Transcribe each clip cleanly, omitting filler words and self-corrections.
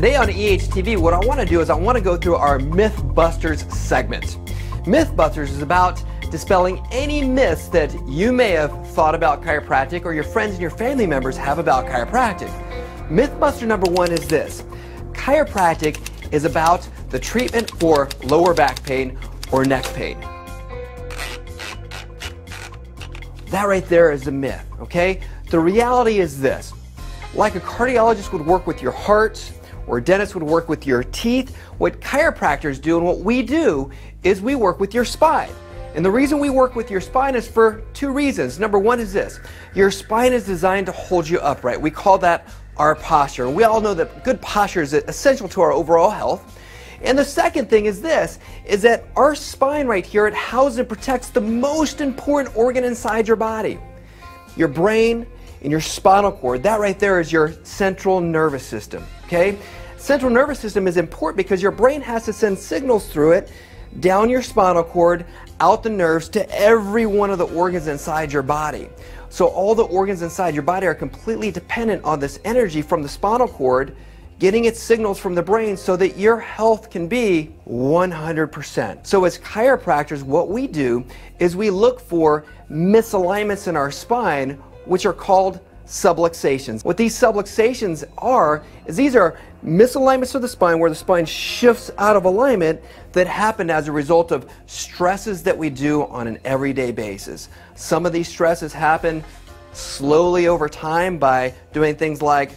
Today on EHTV, what I want to do is I want to go through our Mythbusters segment. Mythbusters is about dispelling any myths that you may have thought about chiropractic or your friends and your family members have about chiropractic. Mythbuster number one is this: chiropractic is about the treatment for lower back pain or neck pain. That right there is a myth, okay? The reality is this: like a cardiologist would work with your heart, or a dentist would work with your teeth, what chiropractors do and what we do is we work with your spine. And the reason we work with your spine is for two reasons. Number one is this: your spine is designed to hold you upright. We call that our posture. We all know that good posture is essential to our overall health. And the second thing is this, is that our spine right here, it houses and protects the most important organ inside your body. Your brain and your spinal cord, that right there is your central nervous system, okay? Central nervous system is important because your brain has to send signals through it, down your spinal cord, out the nerves to every one of the organs inside your body. So all the organs inside your body are completely dependent on this energy from the spinal cord, getting its signals from the brain so that your health can be 100%. So as chiropractors, what we do is we look for misalignments in our spine, which are called subluxations. What these subluxations are is these are misalignments of the spine where the spine shifts out of alignment that happen as a result of stresses that we do on an everyday basis. Some of these stresses happen slowly over time by doing things like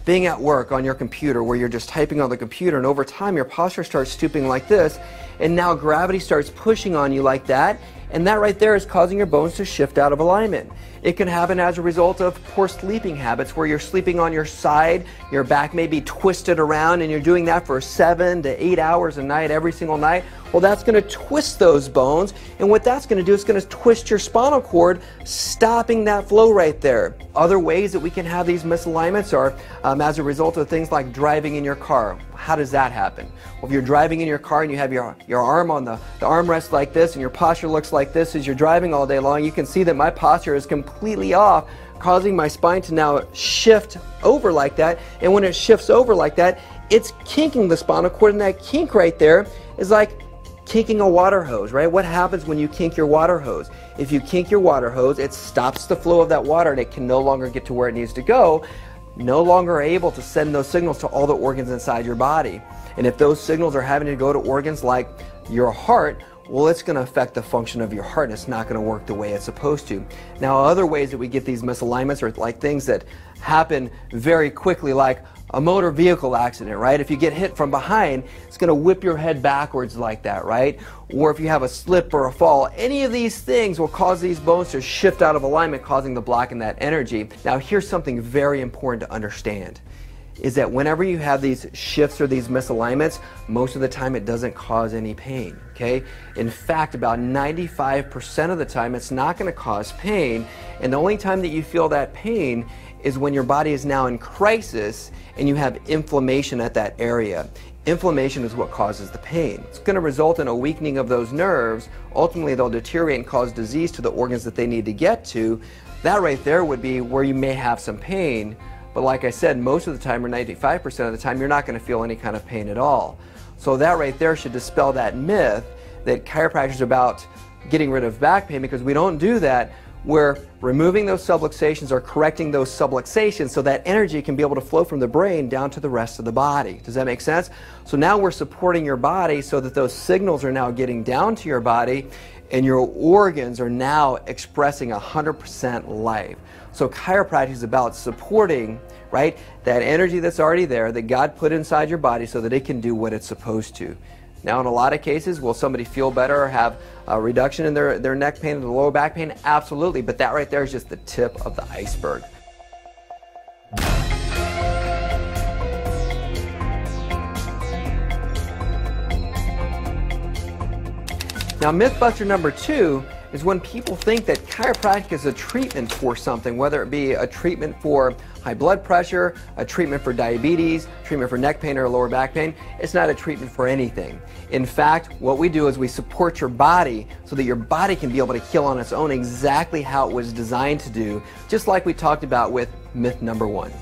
being at work on your computer where you're just typing on the computer, and over time your posture starts stooping like this, and now gravity starts pushing on you like that, and that right there is causing your bones to shift out of alignment. It can happen as a result of poor sleeping habits where you're sleeping on your side, your back may be twisted around, and you're doing that for 7 to 8 hours a night, every single night. Well, that's going to twist those bones, and what that's going to do is going to twist your spinal cord, stopping that flow right there. Other ways that we can have these misalignments are as a result of things like driving in your car. How does that happen? Well, if you're driving in your car and you have your arm on the armrest like this and your posture looks like this as you're driving all day long, you can see that my posture is completely off, causing my spine to now shift over like that. And when it shifts over like that, it's kinking the spinal cord, and that kink right there is like kinking a water hose, right? What happens when you kink your water hose? If you kink your water hose, it stops the flow of that water and it can no longer get to where it needs to go, no longer able to send those signals to all the organs inside your body. And if those signals are having to go to organs like your heart, well, it's going to affect the function of your heart, and it's not going to work the way it's supposed to. Now, other ways that we get these misalignments are like things that happen very quickly, like a motor vehicle accident, right? If you get hit from behind, it's going to whip your head backwards like that, right? Or if you have a slip or a fall, any of these things will cause these bones to shift out of alignment, causing the block in that energy. Now, here's something very important to understand, is that whenever you have these shifts or these misalignments, most of the time it doesn't cause any pain, okay? In fact, about 95% of the time it's not going to cause pain, and the only time that you feel that pain is when your body is now in crisis and you have inflammation at that area. Inflammation is what causes the pain. It's going to result in a weakening of those nerves. Ultimately, they'll deteriorate and cause disease to the organs that they need to get to. That right there would be where you may have some pain. But like I said, most of the time, or 95% of the time, you're not going to feel any kind of pain at all. So that right there should dispel that myth that chiropractors are about getting rid of back pain, because we don't do that. We're removing those subluxations or correcting those subluxations so that energy can be able to flow from the brain down to the rest of the body. Does that make sense? So now we're supporting your body so that those signals are now getting down to your body and your organs are now expressing 100% life. So chiropractic is about supporting, right, that energy that's already there that God put inside your body so that it can do what it's supposed to. Now, in a lot of cases, will somebody feel better or have a reduction in their neck pain and the lower back pain? Absolutely, but that right there is just the tip of the iceberg. Now, Mythbuster number two is when people think that chiropractic is a treatment for something, whether it be a treatment for high blood pressure, a treatment for diabetes, treatment for neck pain or lower back pain. It's not a treatment for anything. In fact, what we do is we support your body so that your body can be able to heal on its own exactly how it was designed to do, just like we talked about with myth number one.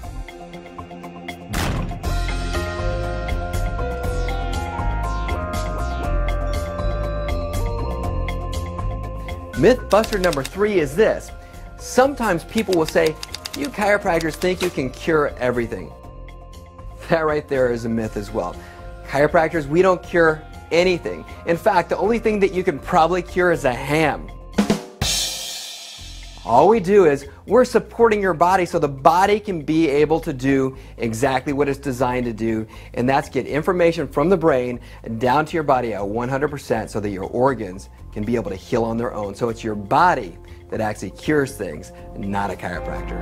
Myth buster number 3 is this. Sometimes people will say, you chiropractors think you can cure everything. That right there is a myth as well. Chiropractors, we don't cure anything. In fact, the only thing that you can probably cure is a ham. All we do is we're supporting your body so the body can be able to do exactly what it's designed to do, and that's get information from the brain down to your body at 100% so that your organs can be able to heal on their own. So it's your body that actually cures things, not a chiropractor.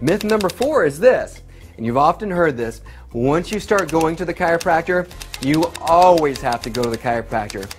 Myth number 4 is this, and you've often heard this: once you start going to the chiropractor, you always have to go to the chiropractor.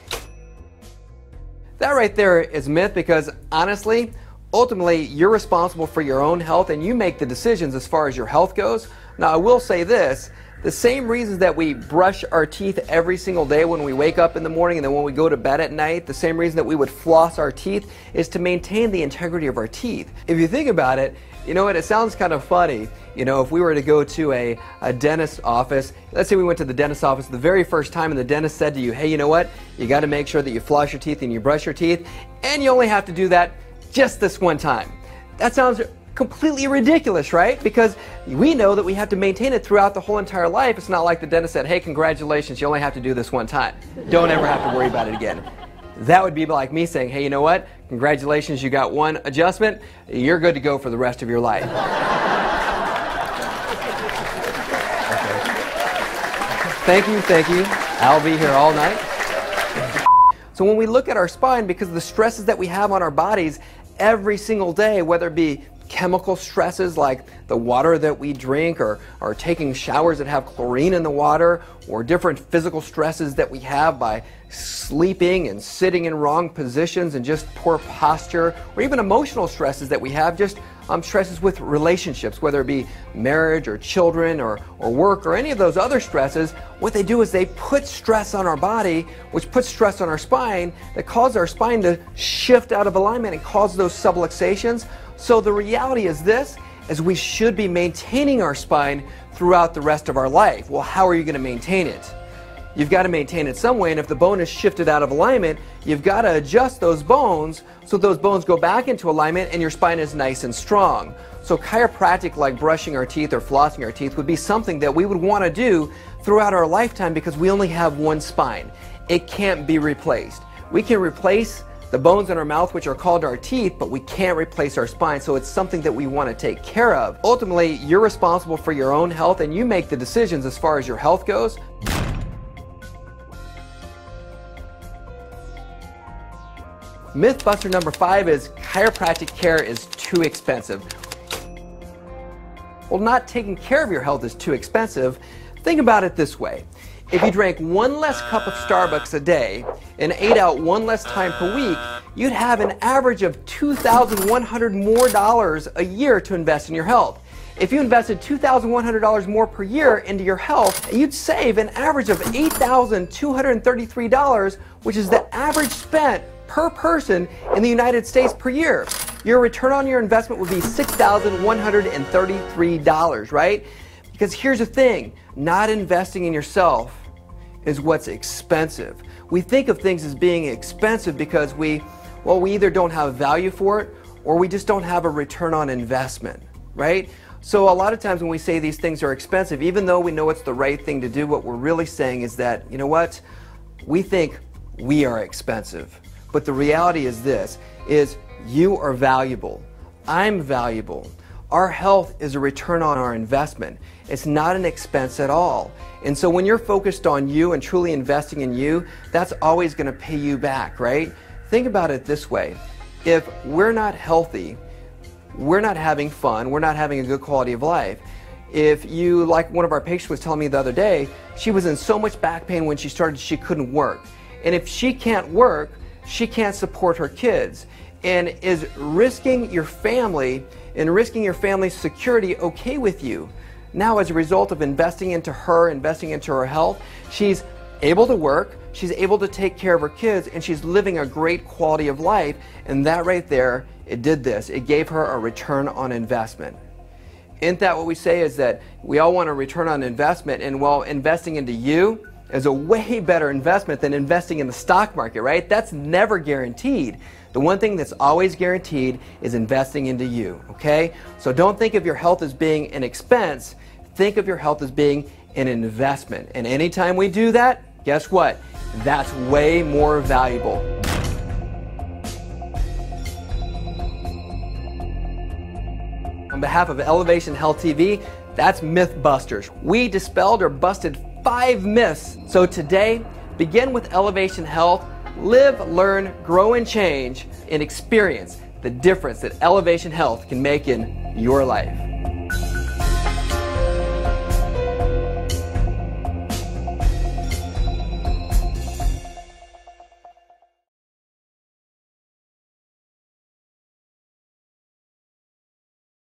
That right there is myth, because honestly, ultimately, you're responsible for your own health and you make the decisions as far as your health goes. Now, I will say this: the same reasons that we brush our teeth every single day when we wake up in the morning and then when we go to bed at night, the same reason that we would floss our teeth is to maintain the integrity of our teeth. If you think about it, you know what, it sounds kind of funny. You know, if we were to go to a dentist's office, let's say we went to the dentist's office the very first time and the dentist said to you, hey, you know what, you got to make sure that you floss your teeth and you brush your teeth, and you only have to do that just this one time. That sounds completely ridiculous, right? Because we know that we have to maintain it throughout the whole entire life. It's not like the dentist said, hey, congratulations, you only have to do this one time. Don't ever have to worry about it again. That would be like me saying, hey, you know what, congratulations, you got one adjustment, you're good to go for the rest of your life. Okay. Thank you. I'll be here all night. So when we look at our spine, because of the stresses that we have on our bodies every single day, whether it be chemical stresses like the water that we drink, or taking showers that have chlorine in the water, or different physical stresses that we have by sleeping and sitting in wrong positions and just poor posture, or even emotional stresses that we have, just stresses with relationships, whether it be marriage or children or work or any of those other stresses. What they do is they put stress on our body, which puts stress on our spine, that causes our spine to shift out of alignment and cause those subluxations. So the reality is this, is we should be maintaining our spine throughout the rest of our life. Well, how are you going to maintain it? You've got to maintain it some way, and if the bone is shifted out of alignment, you've got to adjust those bones so those bones go back into alignment and your spine is nice and strong. So chiropractic, like brushing our teeth or flossing our teeth, would be something that we would want to do throughout our lifetime, because we only have one spine. It can't be replaced. We can replace the bones in our mouth, which are called our teeth, but we can't replace our spine, so it's something that we want to take care of. Ultimately, you're responsible for your own health and you make the decisions as far as your health goes. Myth buster number 5 is chiropractic care is too expensive. Well, not taking care of your health is too expensive. Think about it this way. If you drank one less cup of Starbucks a day and ate out one less time per week, you'd have an average of $2,100 more a year to invest in your health. If you invested $2,100 more per year into your health, you'd save an average of $8,233, which is the average spent per person in the United States per year. Your return on your investment would be $6,133, right? Because here's the thing, not investing in yourself is what's expensive. We think of things as being expensive because we either don't have value for it or we just don't have a return on investment, right? So a lot of times when we say these things are expensive, even though we know it's the right thing to do, what we're really saying is that, you know what, we think we are expensive. But the reality is this, is you are valuable. I'm valuable. Our health is a return on our investment. It's not an expense at all. And so when you're focused on you and truly investing in you, that's always going to pay you back, right? Think about it this way. If we're not healthy, we're not having fun, we're not having a good quality of life. If you, like one of our patients was telling me the other day, she was in so much back pain when she started, she couldn't work. And if she can't work, she can't support her kids. And is risking your family and risking your family's security okay with you? Now, as a result of investing into her health, she's able to work, she's able to take care of her kids, and she's living a great quality of life. And that right there, it did this. It gave her a return on investment. Isn't that what we say, is that we all want a return on investment, and while investing into you is a way better investment than investing in the stock market, right? That's never guaranteed. The one thing that's always guaranteed is investing into you, okay? So don't think of your health as being an expense. Think of your health as being an investment. And anytime we do that, guess what? That's way more valuable. On behalf of Elevation Health TV, that's Mythbusters. We dispelled or busted 5 myths. So today, begin with Elevation Health. Live, learn, grow, and change, and experience the difference that Elevation Health can make in your life.